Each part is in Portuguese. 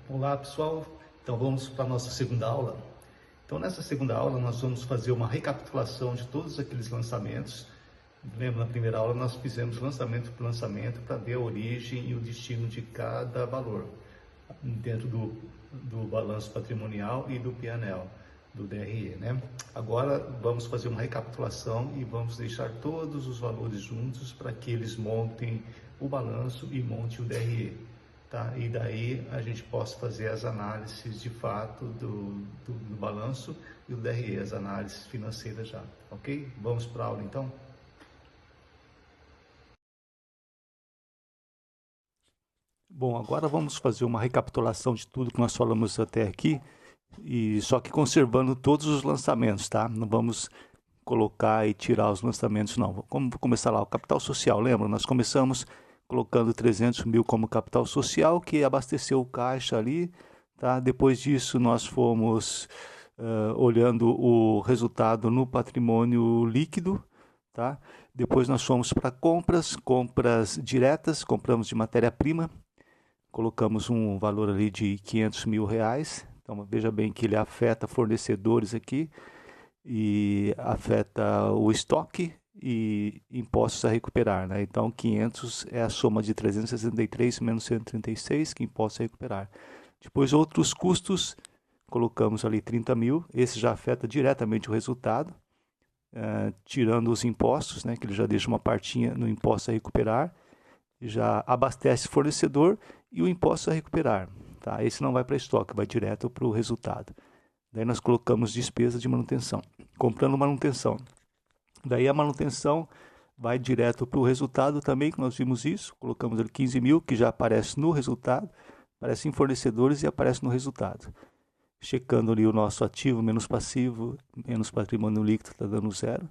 Olá pessoal, então vamos para a nossa segunda aula. Então nessa segunda aula nós vamos fazer uma recapitulação de todos aqueles lançamentos. Lembra, na primeira aula nós fizemos lançamento por lançamento para ver a origem e o destino de cada valor dentro do balanço patrimonial e do P&L, do DRE, né? Agora vamos fazer uma recapitulação e vamos deixar todos os valores juntos para que eles montem o balanço e monte o DRE. Tá? E daí a gente possa fazer as análises de fato do balanço e o DRE, as análises financeiras já, ok? Vamos para a aula então? Bom, agora vamos fazer uma recapitulação de tudo que nós falamos até aqui, e só que conservando todos os lançamentos, tá? Não vamos colocar e tirar os lançamentos, não. Vamos começar lá, o capital social, lembra? Nós começamos colocando 300 mil como capital social, que abasteceu o caixa ali, tá? Depois disso, nós fomos olhando o resultado no patrimônio líquido, tá? Depois nós fomos para compras diretas, compramos de matéria-prima, colocamos um valor ali de 500 mil reais. Então, veja bem que ele afeta fornecedores aqui e afeta o estoque e impostos a recuperar, né? Então 500 é a soma de 363 menos 136, que impostos a recuperar. Depois outros custos, colocamos ali 30 mil, esse já afeta diretamente o resultado, tirando os impostos, né, que ele já deixa uma partinha no imposto a recuperar, já abastece fornecedor e o imposto a recuperar, tá? Esse não vai para estoque, vai direto para o resultado. Daí nós colocamos despesa de manutenção, comprando manutenção. Daí a manutenção vai direto para o resultado também, que nós vimos isso. Colocamos ali 15 mil, que já aparece no resultado, aparece em fornecedores e aparece no resultado. Checando ali o nosso ativo menos passivo, menos patrimônio líquido, está dando zero.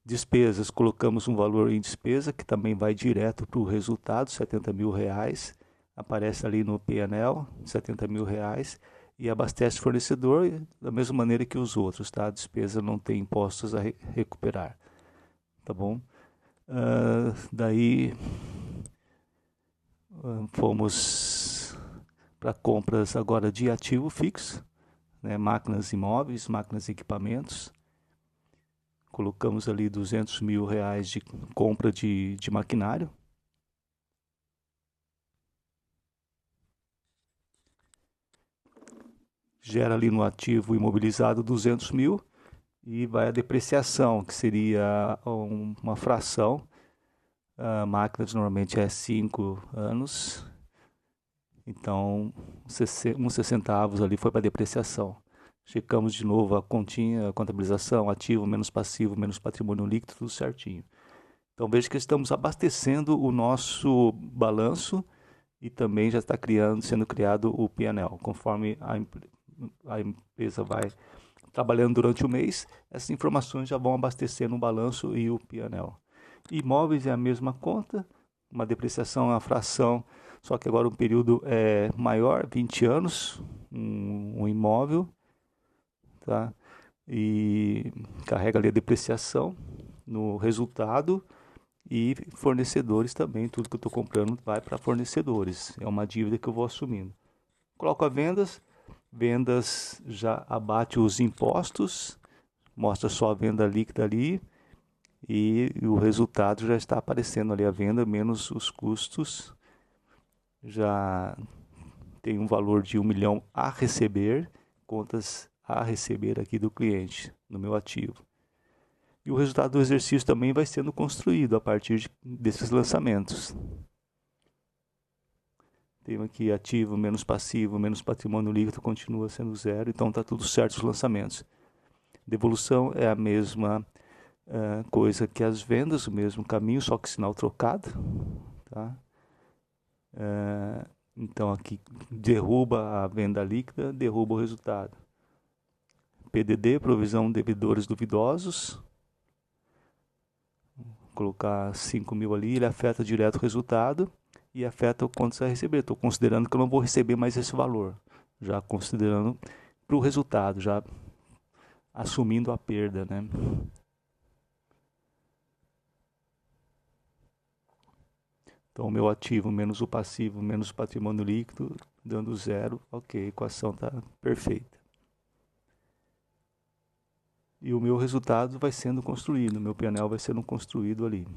Despesas, colocamos um valor em despesa, que também vai direto para o resultado, 70 mil reais. Aparece ali no P&L, 70 mil reais. E abastece fornecedor da mesma maneira que os outros, tá? A despesa não tem impostos a recuperar, tá bom? Daí fomos para compras agora de ativo fixo, né? Máquinas imóveis, máquinas e equipamentos. Colocamos ali 200 mil reais de compra de maquinário. Gera ali no ativo imobilizado 200 mil e vai a depreciação, que seria uma fração. A máquina normalmente é 5 anos, então uns 60 avos ali foi para depreciação. Checamos de novo a continha, a contabilização, ativo menos passivo, menos patrimônio líquido, tudo certinho. Então veja que estamos abastecendo o nosso balanço e também já está sendo criado o P&L. Conforme a empresa vai trabalhando durante o mês, essas informações já vão abastecer no balanço e o P&L. Imóveis é a mesma conta, uma depreciação, a fração, só que agora o período é maior, 20 anos, um imóvel, tá? E carrega ali a depreciação no resultado e fornecedores também, tudo que eu estou comprando vai para fornecedores, é uma dívida que eu vou assumindo. Coloco a vendas já abate os impostos, mostra só a venda líquida ali, e o resultado já está aparecendo ali, a venda menos os custos, já tem um valor de 1 milhão a receber, contas a receber aqui do cliente, no meu ativo. E o resultado do exercício também vai sendo construído a partir desses lançamentos. Tem aqui ativo menos passivo, menos patrimônio líquido, continua sendo zero, então está tudo certo os lançamentos. Devolução é a mesma coisa que as vendas, o mesmo caminho, só que sinal trocado, tá? Então aqui derruba a venda líquida, derruba o resultado. PDD, provisão de devedores duvidosos, vou colocar 5 mil ali, ele afeta direto o resultado e afeta o quanto você vai receber. Estou considerando que eu não vou receber mais esse valor, já considerando para o resultado, já assumindo a perda, né? Então, o meu ativo menos o passivo menos o patrimônio líquido, dando zero. Ok, a equação está perfeita. E o meu resultado vai sendo construído, o meu painel vai sendo construído ali.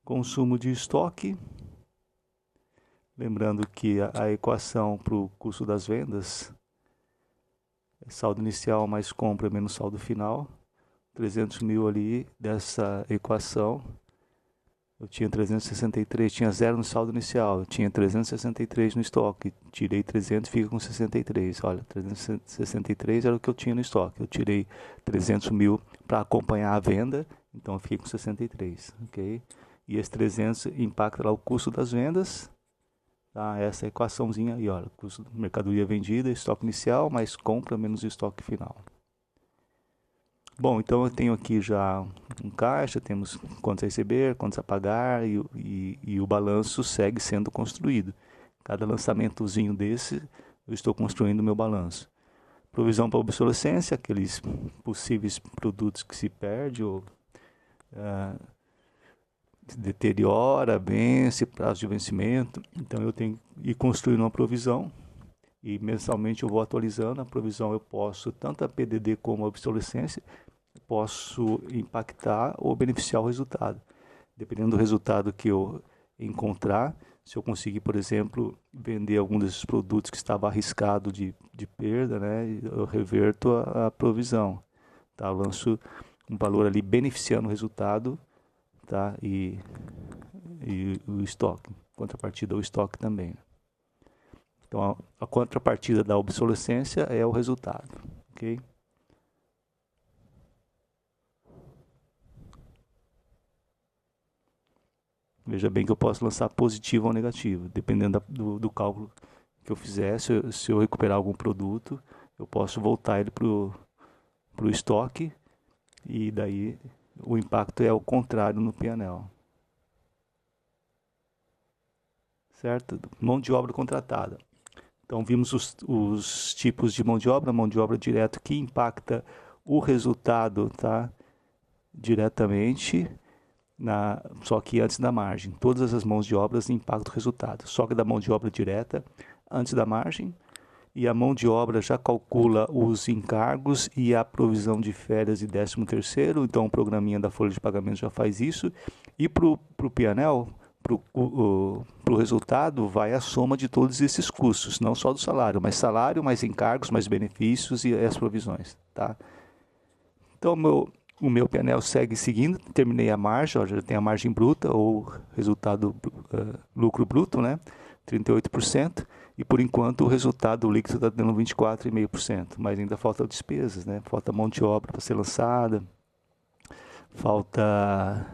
Consumo de estoque. Lembrando que a equação para o custo das vendas é saldo inicial mais compra menos saldo final. 300 mil ali dessa equação. Eu tinha 363, tinha zero no saldo inicial, eu tinha 363 no estoque, tirei 300, fica com 63. Olha, 363 era o que eu tinha no estoque. Eu tirei 300 mil para acompanhar a venda, então eu fiquei com 63, ok? E esse 300 impacta lá o custo das vendas, tá? Essa equaçãozinha aí, olha, custo da mercadoria vendida, estoque inicial, mais compra menos estoque final. Bom, então eu tenho aqui já um caixa, temos contas a receber, contas a pagar e o balanço segue sendo construído. Cada lançamentozinho desse, eu estou construindo o meu balanço. Provisão para obsolescência, aqueles possíveis produtos que se perde ou deteriora, vence, prazo de vencimento. Então eu tenho que ir construindo uma provisão e mensalmente eu vou atualizando. A provisão eu posso, tanto a PDD como a obsolescência, posso impactar ou beneficiar o resultado. Dependendo do resultado que eu encontrar, se eu conseguir, por exemplo, vender algum desses produtos que estava arriscado de perda, né, eu reverto a provisão. Tá? Eu lanço um valor ali beneficiando o resultado, tá? E o estoque. Contrapartida, o estoque também. Então, a contrapartida da obsolescência é o resultado. Ok? Veja bem que eu posso lançar positivo ou negativo, dependendo do cálculo que eu fizer. Se eu recuperar algum produto, eu posso voltar ele para o estoque e daí o impacto é o contrário no P&L. Certo? Mão de obra contratada. Então vimos os tipos de mão de obra direta que impacta o resultado, tá? Diretamente. Só que antes da margem. Todas as mãos de obras impactam o resultado. Só que da mão de obra direta antes da margem. E a mão de obra já calcula os encargos e a provisão de férias e 13º. Então o programinha da folha de pagamento já faz isso. E para o P&L, para o resultado, vai a soma de todos esses custos. Não só do salário, mais encargos, mais benefícios e as provisões. Tá? Então o meu P&L segue seguindo, terminei a margem, ó, já tem a margem bruta ou resultado lucro bruto, né? 38%, e por enquanto o resultado líquido está dando 24,5%, mas ainda falta despesas, né? Falta mão de obra para ser lançada, falta,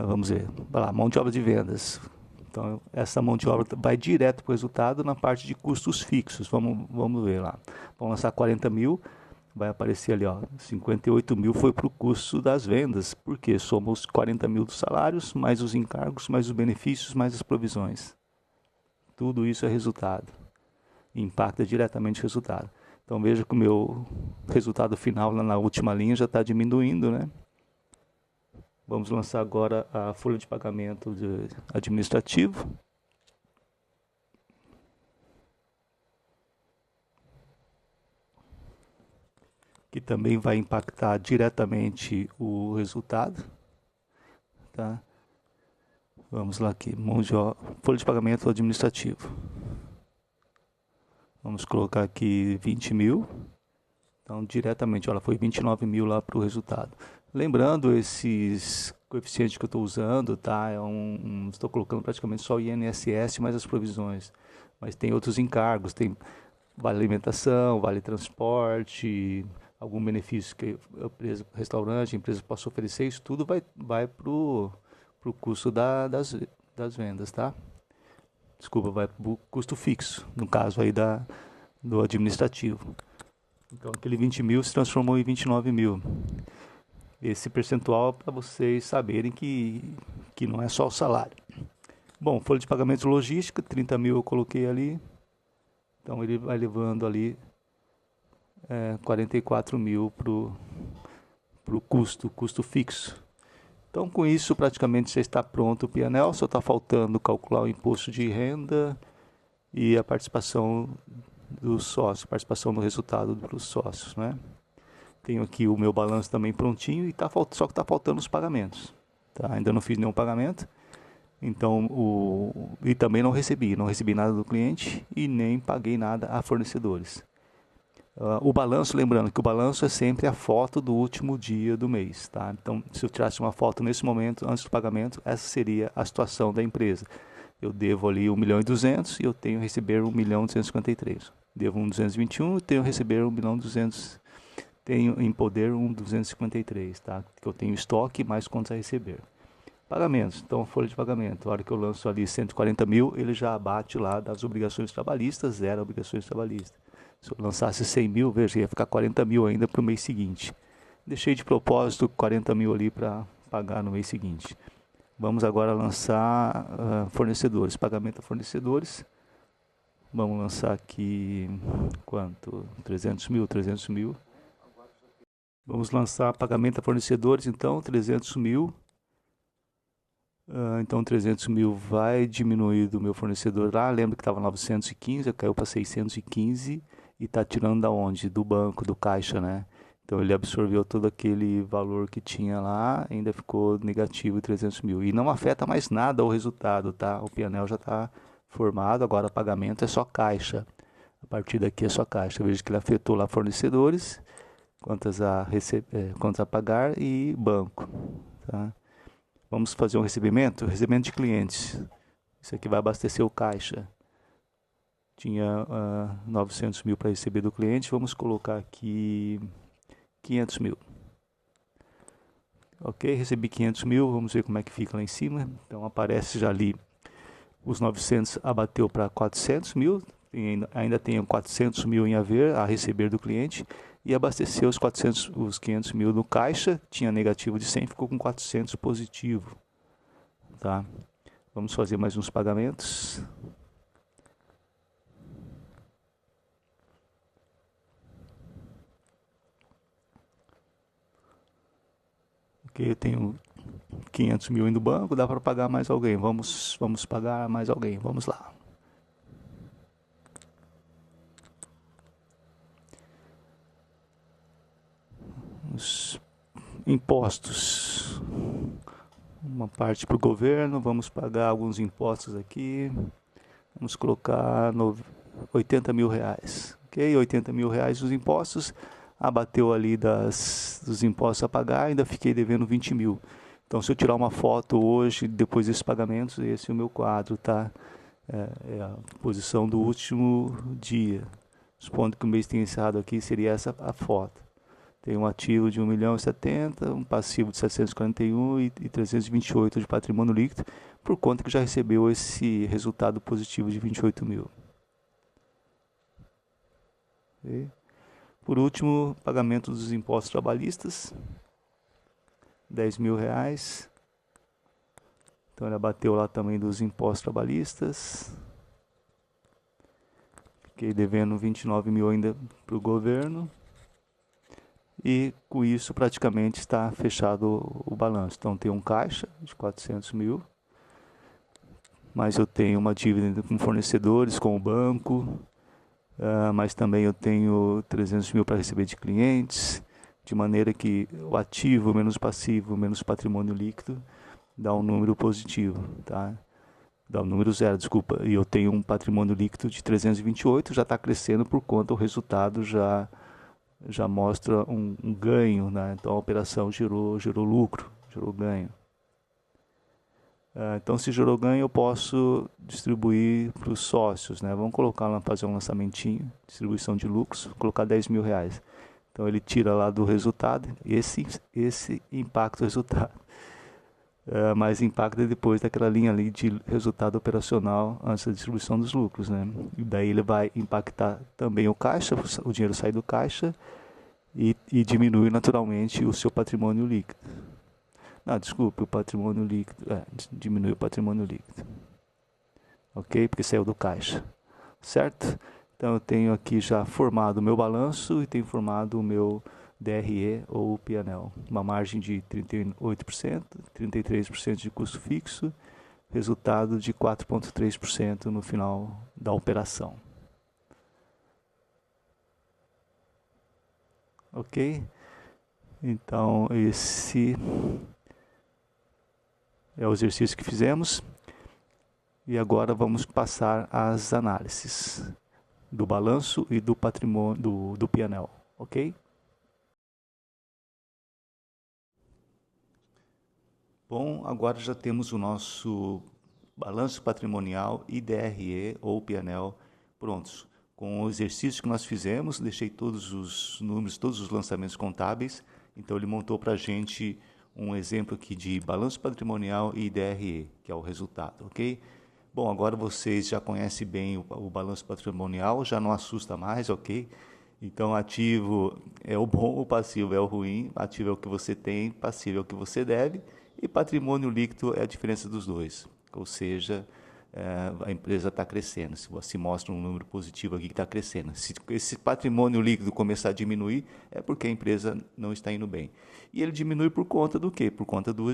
vamos ver, vai lá, mão de obra de vendas. Então essa mão de obra vai direto para o resultado na parte de custos fixos, vamos ver lá. Vamos lançar 40 mil, vai aparecer ali, ó, 58 mil foi para o custo das vendas, porque somos 40 mil dos salários, mais os encargos, mais os benefícios, mais as provisões. Tudo isso é resultado, impacta diretamente o resultado. Então veja que o meu resultado final lá na última linha já está diminuindo, né? Vamos lançar agora a folha de pagamento administrativo. Que também vai impactar diretamente o resultado. Tá? Vamos lá aqui, folha de pagamento administrativo. Vamos colocar aqui 20 mil. Então, diretamente, olha, foi 29 mil lá para o resultado. Lembrando, esses coeficientes que eu estou usando, tá? Estou colocando praticamente só o INSS mais as provisões. Mas tem outros encargos, tem vale alimentação, vale transporte, algum benefício que a empresa, restaurante, a empresa possa oferecer, isso tudo vai para o custo das vendas, tá? Desculpa, vai para o custo fixo, no caso aí do administrativo. Então aquele 20 mil se transformou em 29 mil. Esse percentual para vocês saberem que não é só o salário. Bom, folha de pagamento logística, 30 mil eu coloquei ali. Então ele vai levando ali 44 mil o custo fixo. Então, com isso, praticamente já está pronto o P&L, só está faltando calcular o imposto de renda e a participação do sócio, participação no resultado dos sócios, né? Tenho aqui o meu balanço também prontinho e só que está faltando os pagamentos. Tá? Ainda não fiz nenhum pagamento, então e também não recebi nada do cliente e nem paguei nada a fornecedores. O balanço, lembrando que o balanço é sempre a foto do último dia do mês, tá? Então, se eu tirasse uma foto nesse momento, antes do pagamento, essa seria a situação da empresa. Eu devo ali 1.200.000 e eu tenho a receber 1.253.000. Devo 1.221 e tenho a receber 1.200.000. Tenho em poder 1.253, tá? Que eu tenho estoque mais contas a receber. Pagamentos, então folha de pagamento. A hora que eu lanço ali 140.000, ele já abate lá das obrigações trabalhistas, zero obrigações trabalhistas. Se eu lançasse 100.000, veja, ia ficar 40.000 ainda para o mês seguinte. Deixei de propósito 40.000 ali para pagar no mês seguinte. Vamos agora lançar fornecedores, pagamento a fornecedores. Vamos lançar aqui, quanto? 300.000. Vamos lançar pagamento a fornecedores, então, 300.000. Então, 300.000 vai diminuir do meu fornecedor lá. Lembra que estava 915, caiu para 615 e está tirando da onde? Do banco, do caixa, né? Então, ele absorveu todo aquele valor que tinha lá, ainda ficou negativo 300.000. E não afeta mais nada o resultado, tá? O P&L já está formado, agora pagamento é só caixa. A partir daqui é só caixa. Eu vejo que ele afetou lá fornecedores, contas a pagar e banco, tá? Vamos fazer um recebimento de clientes. Isso aqui vai abastecer o caixa. Tinha 900.000 para receber do cliente, vamos colocar aqui 500.000. Ok, recebi 500.000, vamos ver como é que fica lá em cima. Então aparece já ali os 900 abateu para 400.000, ainda tenho 400.000 em haver a receber do cliente e abasteceu os 500.000 no caixa, tinha negativo de 100, ficou com 400 positivo, tá? Vamos fazer mais uns pagamentos. Ok, eu tenho 500.000 indo no banco, dá para pagar mais alguém, vamos pagar mais alguém, vamos lá. Os impostos, uma parte para o governo, vamos pagar alguns impostos aqui, vamos colocar 80.000 reais, ok? 80.000 reais os impostos, abateu ali dos impostos a pagar, ainda fiquei devendo 20.000. Então, se eu tirar uma foto hoje, depois desses pagamentos, esse é o meu quadro, tá? É a posição do último dia. Supondo que o mês tenha encerrado aqui, seria essa a foto. Tem um ativo de 1.070.000, um passivo de 741 e 328 de patrimônio líquido, por conta que já recebeu esse resultado positivo de 28.000. Okay. Por último, pagamento dos impostos trabalhistas, 10.000 reais. Então ele abateu lá também dos impostos trabalhistas. Fiquei devendo 29.000 ainda para o governo. E com isso praticamente está fechado o balanço. Então tem um caixa de 400.000. Mas eu tenho uma dívida com fornecedores, com o banco. Mas também eu tenho 300.000 para receber de clientes. De maneira que o ativo menos passivo menos patrimônio líquido dá um número positivo, tá? Dá um número zero, desculpa. E eu tenho um patrimônio líquido de 328, já está crescendo por conta o resultado já mostra um ganho, né? Então a operação gerou lucro, gerou ganho. Então se gerou ganho eu posso distribuir para os sócios, né? Vamos colocar lá, fazer um lançamentinho, distribuição de lucros, colocar 10.000 reais. Então ele tira lá do resultado, esse impacta o resultado. Mas impacta depois daquela linha ali de resultado operacional antes da distribuição dos lucros, né? E daí ele vai impactar também o caixa, o dinheiro sai do caixa e diminui naturalmente o seu patrimônio líquido. Não, desculpe, o patrimônio líquido, diminui o patrimônio líquido. Ok? Porque saiu do caixa, certo? Então eu tenho aqui já formado o meu balanço e tenho formado o meu DRE ou P&L. Uma margem de 38%, 33% de custo fixo, resultado de 4,3% no final da operação. Ok? Então, esse é o exercício que fizemos. E agora vamos passar às análises do balanço e do patrimônio do P&L, ok? Bom, agora já temos o nosso balanço patrimonial e DRE ou P&L prontos. Com o exercício que nós fizemos, deixei todos os números, todos os lançamentos contábeis. Então ele montou para a gente um exemplo aqui de balanço patrimonial e DRE, que é o resultado, ok? Bom, agora vocês já conhecem bem o balanço patrimonial, já não assusta mais, ok? Então, ativo é o bom, o passivo é o ruim, ativo é o que você tem, passivo é o que você deve, e patrimônio líquido é a diferença dos dois. Ou seja, a empresa está crescendo. Se mostra um número positivo aqui que está crescendo. Se esse patrimônio líquido começar a diminuir, é porque a empresa não está indo bem. E ele diminui por conta do quê? Por conta do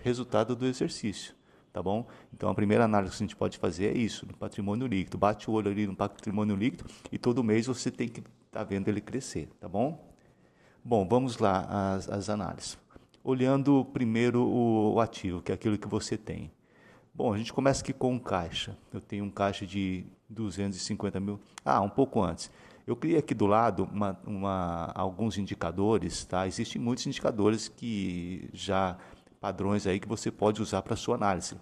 resultado do exercício. Tá bom? Então, a primeira análise que a gente pode fazer é isso, no patrimônio líquido. Bate o olho ali no patrimônio líquido e todo mês você tem que estar vendo ele crescer, tá bom? Bom, vamos lá às análises. Olhando primeiro o ativo, que é aquilo que você tem. Bom, a gente começa aqui com um caixa. Eu tenho um caixa de 250 mil. Um pouco antes. Eu criei aqui do lado alguns indicadores, tá? Existem muitos indicadores que já padrões aí que você pode usar para a sua análise.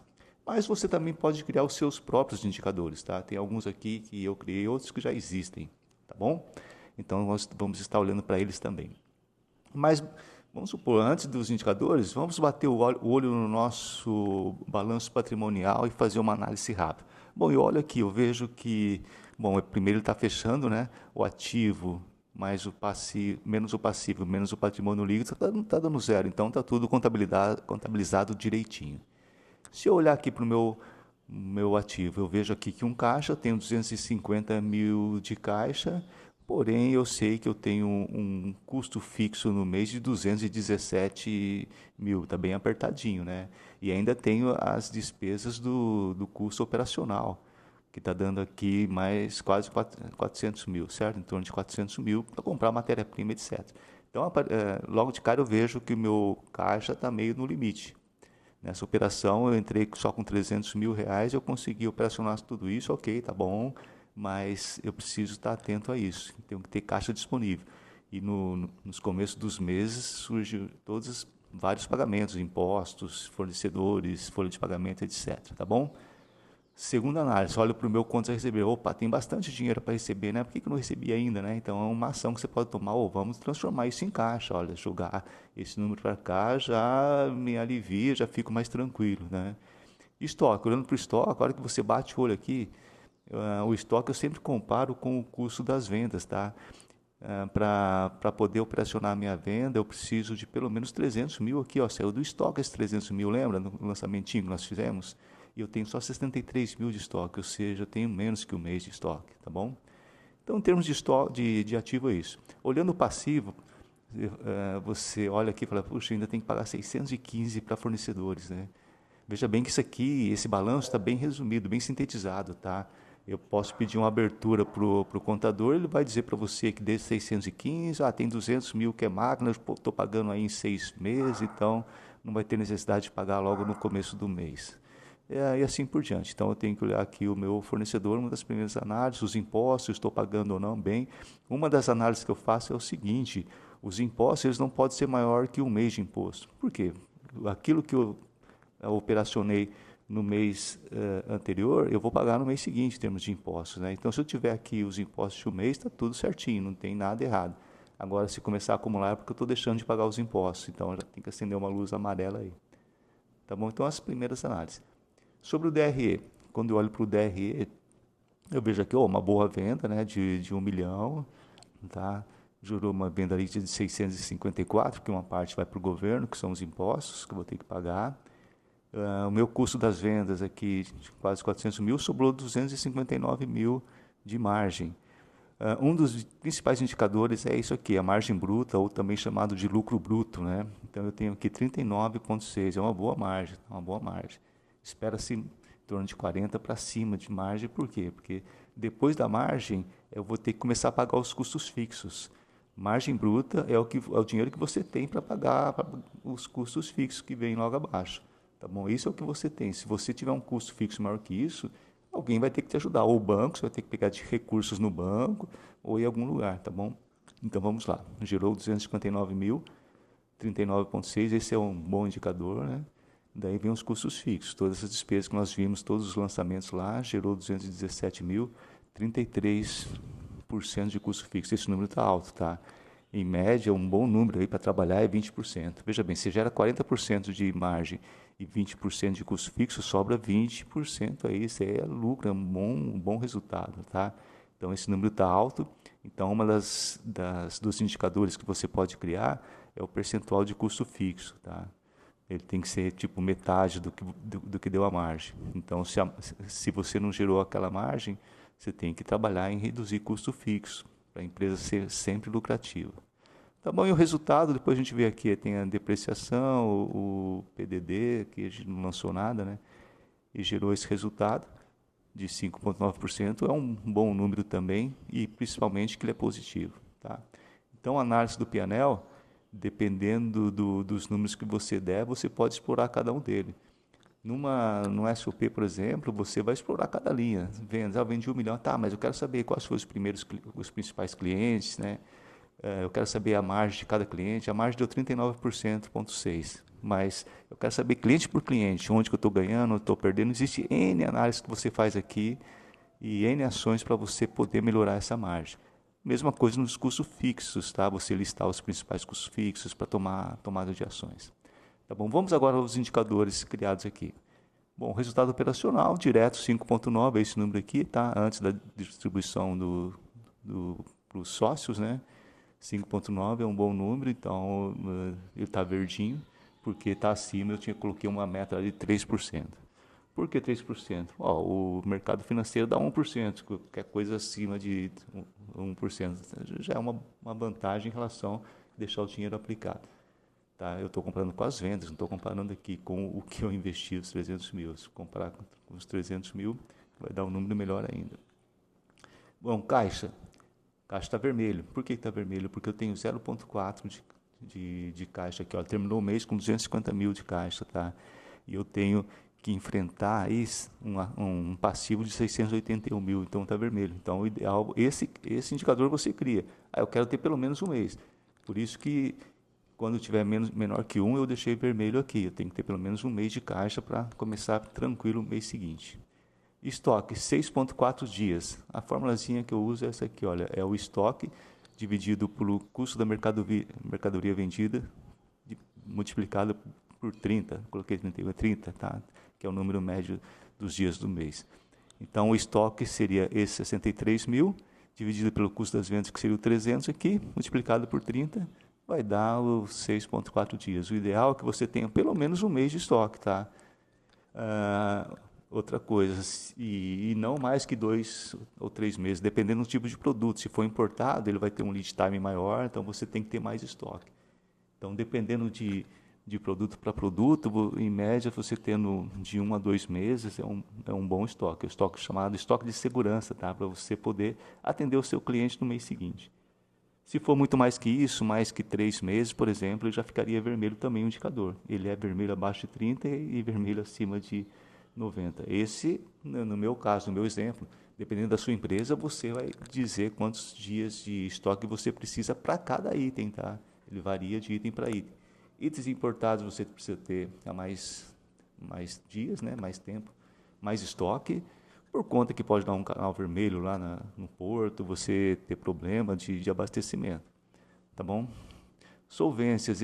Mas você também pode criar os seus próprios indicadores, tá? Tem alguns aqui que eu criei, outros que já existem, tá bom? Então, nós vamos estar olhando para eles também. Mas, vamos supor, antes dos indicadores, vamos bater o olho no nosso balanço patrimonial e fazer uma análise rápida. Bom, eu olho aqui, eu vejo que, bom, primeiro ele está fechando, né? O ativo mais o passivo, menos o patrimônio líquido, tá dando zero. Então, está tudo contabilizado direitinho. Se eu olhar aqui para o meu ativo, eu vejo aqui que um caixa, eu tenho 250 mil de caixa, porém eu sei que eu tenho um custo fixo no mês de 217 mil, está bem apertadinho, né? E ainda tenho as despesas do custo operacional, que está dando aqui mais quase 400 mil, certo? Em torno de 400 mil para comprar matéria-prima, etc. Então, logo de cara eu vejo que o meu caixa está meio no limite. Nessa operação eu entrei só com 300 mil reais, eu consegui operacionar tudo isso, ok, tá bom, mas eu preciso estar atento a isso, tenho que ter caixa disponível. E nos começos dos meses surgem todos vários pagamentos, impostos, fornecedores, folha de pagamento, etc, tá bom? Segunda análise, olho para o meu contas a receber. Opa, tem bastante dinheiro para receber, né? Por que eu não recebi ainda, né? Então, é uma ação que você pode tomar. Vamos transformar isso em caixa. Olha, jogar esse número para cá já me alivia, já fico mais tranquilo, né? Estoque, olhando para o estoque, a hora que você bate o olho aqui, o estoque eu sempre comparo com o custo das vendas, tá? Para poder operacionar a minha venda, eu preciso de pelo menos 300 mil aqui, ó, saiu do estoque esses 300 mil, lembra no lançamentinho que nós fizemos? E eu tenho só 63 mil de estoque, ou seja, eu tenho menos que um mês de estoque, tá bom? Então, em termos de estoque, de ativo é isso. Olhando o passivo, você olha aqui e fala, puxa, ainda tem que pagar 615 para fornecedores, né? Veja bem que isso aqui, esse balanço está bem resumido, bem sintetizado, tá? Eu posso pedir uma abertura para o contador, ele vai dizer para você que desses 615, tem 200 mil que é máquina, eu estou pagando aí em 6 meses, então não vai ter necessidade de pagar logo no começo do mês. E assim por diante. Então eu tenho que olhar aqui o meu fornecedor, uma das primeiras análises, os impostos, estou pagando ou não bem. Uma das análises que eu faço é o seguinte, os impostos eles não podem ser maior que um mês de imposto. Por quê? Aquilo que eu operacionei no mês anterior, eu vou pagar no mês seguinte em termos de impostos, né? Então, se eu tiver aqui os impostos de um mês, está tudo certinho, não tem nada errado. Agora, se começar a acumular, é porque eu estou deixando de pagar os impostos. Então, já tem que acender uma luz amarela aí. Tá bom? Então, as primeiras análises. Sobre o DRE, quando eu olho para o DRE, eu vejo aqui uma boa venda, né, de 1 milhão, tá? Jurou uma venda ali de 654, que uma parte vai para o governo, que são os impostos que eu vou ter que pagar. O meu custo das vendas aqui, de quase 400 mil, sobrou 259 mil de margem. Um dos principais indicadores é isso aqui, a margem bruta, ou também chamado de lucro bruto, né? Então eu tenho aqui 39,6, é uma boa margem, uma boa margem. Espera-se em torno de 40 para cima de margem, por quê? Porque depois da margem eu vou ter que começar a pagar os custos fixos. Margem bruta é o dinheiro que você tem para pagar os custos fixos que vêm logo abaixo. Tá bom? Isso é o que você tem. Se você tiver um custo fixo maior que isso, alguém vai ter que te ajudar. Ou o banco, você vai ter que pegar de recursos no banco ou em algum lugar, tá bom? Então vamos lá. Gerou 259 mil, 39,6, esse é um bom indicador, né? Daí vem os custos fixos, todas as despesas que nós vimos, todos os lançamentos lá, gerou 217 mil, 33% de custo fixo. Esse número está alto, tá? Em média, um bom número aí para trabalhar é 20%. Veja bem, se gera 40% de margem e 20% de custo fixo, sobra 20% aí, isso aí é lucro, é um bom resultado, tá? Então esse número está alto, então uma dos indicadores que você pode criar é o percentual de custo fixo, tá? Ele tem que ser tipo metade do que deu a margem. Então se você não gerou aquela margem, você tem que trabalhar em reduzir custo fixo, para a empresa ser sempre lucrativa. Tá bom, e o resultado, depois a gente vê aqui, tem a depreciação, o PDD, que a gente não lançou nada, né? E gerou esse resultado de 5,9%, é um bom número também, e principalmente que ele é positivo, tá? Então, a análise do P&L, dependendo dos números que você der, você pode explorar cada um deles. No SOP, por exemplo, você vai explorar cada linha. Vendas, eu vendi 1 milhão, tá, mas eu quero saber quais foram os principais clientes, né? Eu quero saber a margem de cada cliente. A margem deu 39,6%, mas eu quero saber cliente por cliente, onde que eu estou ganhando, estou perdendo. Existe N análises que você faz aqui e N ações para você poder melhorar essa margem. Mesma coisa nos custos fixos, tá? Você listar os principais custos fixos para tomada de ações. Tá bom? Vamos agora aos indicadores criados aqui. Bom, resultado operacional direto 5,9, é esse número aqui, tá? Antes da distribuição para os sócios, né? 5,9 é um bom número, então ele está verdinho, porque está acima, coloquei uma meta de 3%. Por que 3%? O mercado financeiro dá 1%, qualquer coisa acima de 1% já é uma vantagem em relação a deixar o dinheiro aplicado. Tá? Eu estou comparando com as vendas, não estou comparando aqui com o que eu investi, os 300 mil. Se comparar com os 300 mil, vai dar um número melhor ainda. Bom, caixa. Caixa está vermelho. Por que está vermelho? Porque eu tenho 0,4 de caixa aqui. Ó. Terminou o mês com 250 mil de caixa, tá? E eu tenho que enfrentar um passivo de 681 mil, então está vermelho. Então, o ideal, esse indicador você cria. Eu quero ter pelo menos um mês. Por isso que, quando tiver menor que 1, eu deixei vermelho aqui. Eu tenho que ter pelo menos um mês de caixa para começar tranquilo o mês seguinte. Estoque, 6,4 dias. A formulazinha que eu uso é essa aqui, olha, é o estoque dividido pelo custo da mercadoria vendida, multiplicado por 30, coloquei 30, tá? Que é o número médio dos dias do mês. Então, o estoque seria esse 63 mil, dividido pelo custo das vendas, que seria o 300 aqui, multiplicado por 30, vai dar os 6,4 dias. O ideal é que você tenha pelo menos um mês de estoque, tá? Outra coisa, e não mais que 2 ou 3 meses, dependendo do tipo de produto. Se for importado, ele vai ter um lead time maior, então você tem que ter mais estoque. Então, dependendo de produto para produto, em média, você tendo de 1 a 2 meses, é um bom estoque. É o estoque chamado estoque de segurança, tá? Para você poder atender o seu cliente no mês seguinte. Se for muito mais que isso, mais que 3 meses, por exemplo, ele já ficaria vermelho também o indicador. Ele é vermelho abaixo de 30 e vermelho acima de 90. Esse, no meu caso, no meu exemplo, dependendo da sua empresa, você vai dizer quantos dias de estoque você precisa para cada item, tá? Ele varia de item para item. Itens importados você precisa ter mais dias, né? Mais tempo, mais estoque, por conta que pode dar um canal vermelho lá no porto, você ter problema de abastecimento, tá bom? Solvências,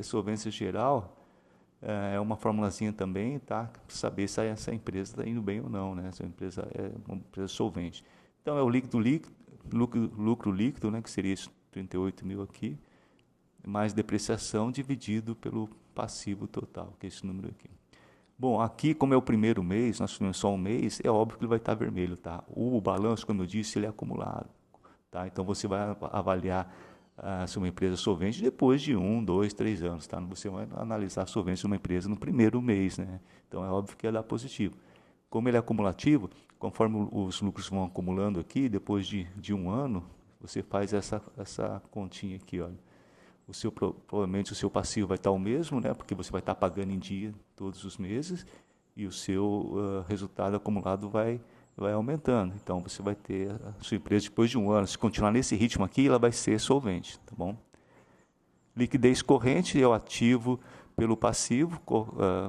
solvência geral é uma formulazinha também, tá? Para saber se essa empresa está indo bem ou não, né? Se a empresa é uma empresa solvente. Então, é o lucro líquido, né? Que seria 38 mil aqui, mais depreciação dividido pelo passivo total, que é esse número aqui. Bom, aqui, como é o primeiro mês, nós tivemos só um mês, é óbvio que ele vai estar vermelho, tá? O balanço, como eu disse, ele é acumulado. tá? Então você vai avaliar se uma empresa é solvente depois de 1, 2, 3 anos, tá? Você vai analisar a solvência de uma empresa no primeiro mês, né? Então é óbvio que ia dar positivo. Como ele é acumulativo, conforme os lucros vão acumulando aqui, depois de 1 ano, você faz essa continha aqui, olha. Provavelmente o seu passivo vai estar o mesmo, né? Porque você vai estar pagando em dia todos os meses e o seu resultado acumulado vai aumentando. Então você vai ter a sua empresa depois de 1 ano. Se continuar nesse ritmo aqui, ela vai ser solvente, tá bom? Liquidez corrente é o ativo pelo passivo,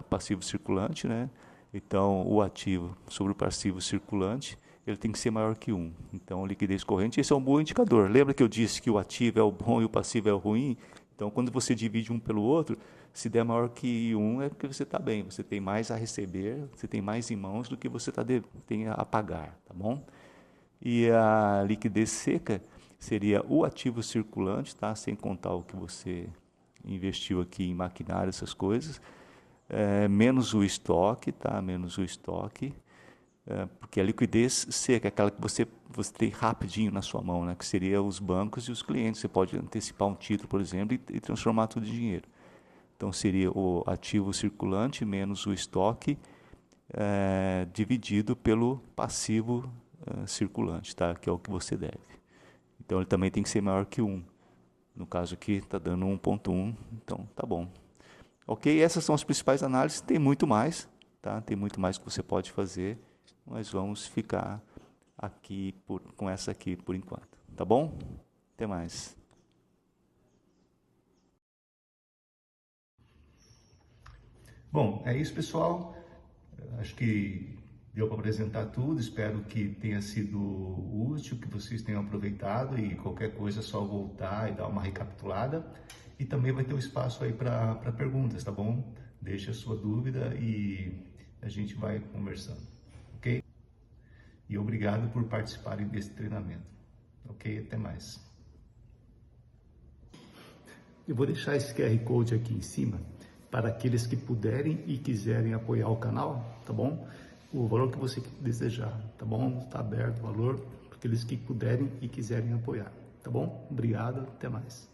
passivo circulante, né? Então o ativo sobre o passivo circulante, ele tem que ser maior que 1. Então liquidez corrente, esse é um bom indicador. Lembra que eu disse que o ativo é o bom e o passivo é o ruim? Então quando você divide um pelo outro, se der maior que 1 é porque você está bem, você tem mais a receber, você tem mais em mãos do que você tem a pagar, tá bom? E a liquidez seca seria o ativo circulante, tá? Sem contar o que você investiu aqui em maquinário, essas coisas, menos o estoque, tá? Menos o estoque, porque a liquidez seca é aquela que você tem rapidinho na sua mão, né? Que seria os bancos e os clientes. Você pode antecipar um título, por exemplo, e transformar tudo em dinheiro. Então seria o ativo circulante menos o estoque dividido pelo passivo circulante, tá? Que é o que você deve. Então ele também tem que ser maior que 1. No caso aqui está dando 1.1, então tá bom. Ok, essas são as principais análises, tem muito mais, tá? Tem muito mais que você pode fazer, mas vamos ficar aqui com essa aqui por enquanto, tá bom? Até mais. Bom, é isso, pessoal. Acho que deu para apresentar tudo. Espero que tenha sido útil, que vocês tenham aproveitado e qualquer coisa é só voltar e dar uma recapitulada. E também vai ter um espaço aí para perguntas, tá bom? Deixe a sua dúvida e a gente vai conversando, ok? E obrigado por participarem desse treinamento, ok? Até mais. Eu vou deixar esse QR Code aqui em cima para aqueles que puderem e quiserem apoiar o canal, tá bom? O valor que você desejar, tá bom? Está aberto o valor para aqueles que puderem e quiserem apoiar, tá bom? Obrigado, até mais.